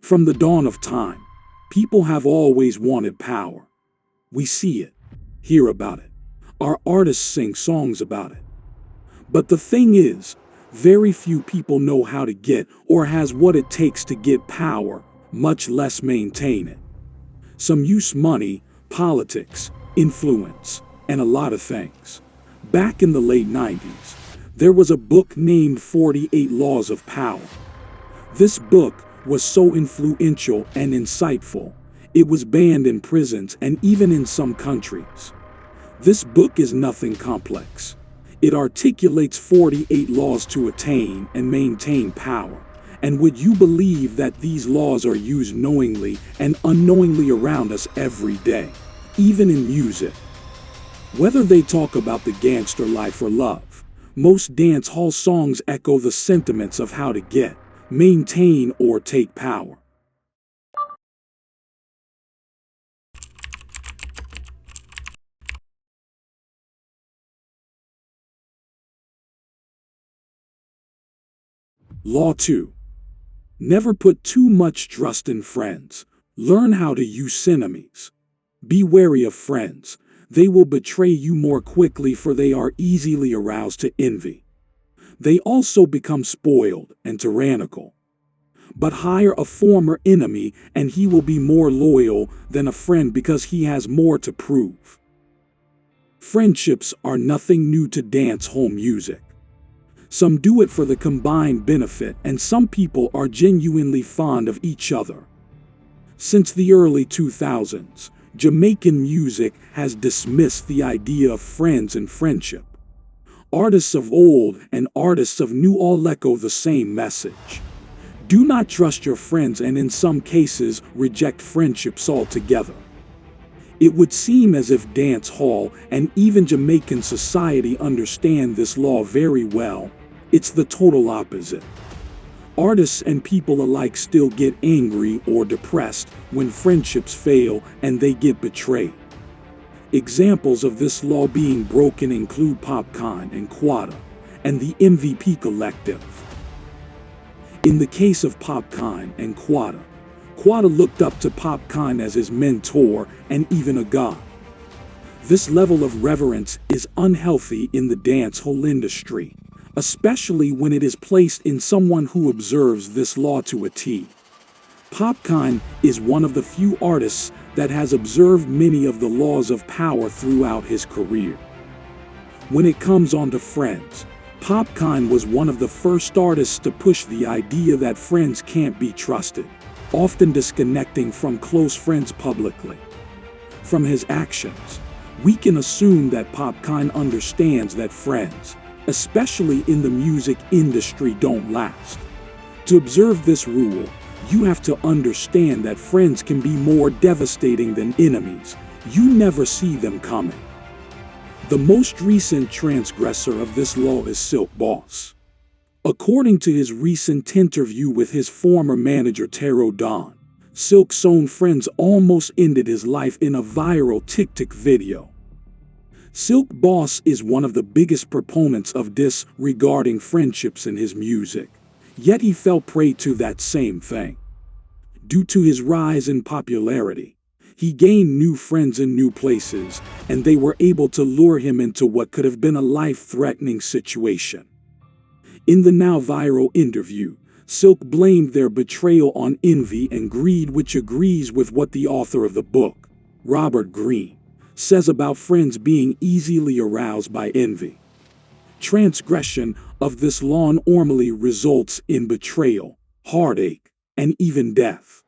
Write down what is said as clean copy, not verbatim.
From the dawn of time, people have always wanted power. We see it, hear about it. Our artists sing songs about it. But the thing is, very few people know how to get or has what it takes to get power, much less maintain it. Some use money, politics, influence, and a lot of things. Back in the late 90s, there was a book named 48 Laws of Power. This book was so influential and insightful, it was banned in prisons and even in some countries. This book is nothing complex. It articulates 48 laws to attain and maintain power. And would you believe that these laws are used knowingly and unknowingly around us every day, even in music? Whether they talk about the gangster life or love, most dance hall songs echo the sentiments of how to get, maintain, or take power. Law 2. Never put too much trust in friends. Learn how to use enemies. Be wary of friends. They will betray you more quickly, for they are easily aroused to envy. They also become spoiled and tyrannical. But hire a former enemy and he will be more loyal than a friend because he has more to prove. Friendships are nothing new to dancehall music. Some do it for the combined benefit, and some people are genuinely fond of each other. Since the early 2000s, Jamaican music has dismissed the idea of friends and friendship. Artists of old and artists of new all echo the same message. Do not trust your friends, and in some cases reject friendships altogether. It would seem as if dancehall and even Jamaican society understand this law very well. It's the total opposite. Artists and people alike still get angry or depressed when friendships fail and they get betrayed. Examples of this law being broken include Popcaan and Quada, and the MVP Collective. In the case of Popcaan and Quada, Quada looked up to Popcaan as his mentor and even a god. This level of reverence is unhealthy in the dancehall industry, especially when it is placed in someone who observes this law to a T. Popcaan is one of the few artists that has observed many of the laws of power throughout his career. When it comes on to friends, Popcaan was one of the first artists to push the idea that friends can't be trusted, often disconnecting from close friends publicly. From his actions, we can assume that Popcaan understands that friends, especially in the music industry, don't last. To observe this rule, you have to understand that friends can be more devastating than enemies. You never see them coming. The most recent transgressor of this law is Silk Boss. According to his recent interview with his former manager Taro Don, Silk's own friends almost ended his life in a viral TikTok video. Silk Boss is one of the biggest proponents of disregarding friendships in his music, yet he fell prey to that same thing. Due to his rise in popularity, he gained new friends in new places, and they were able to lure him into what could have been a life-threatening situation. In the now viral interview, Silk blamed their betrayal on envy and greed, which agrees with what the author of the book, Robert Greene, says about friends being easily aroused by envy. Transgression of this law normally results in betrayal, heartache, and even death.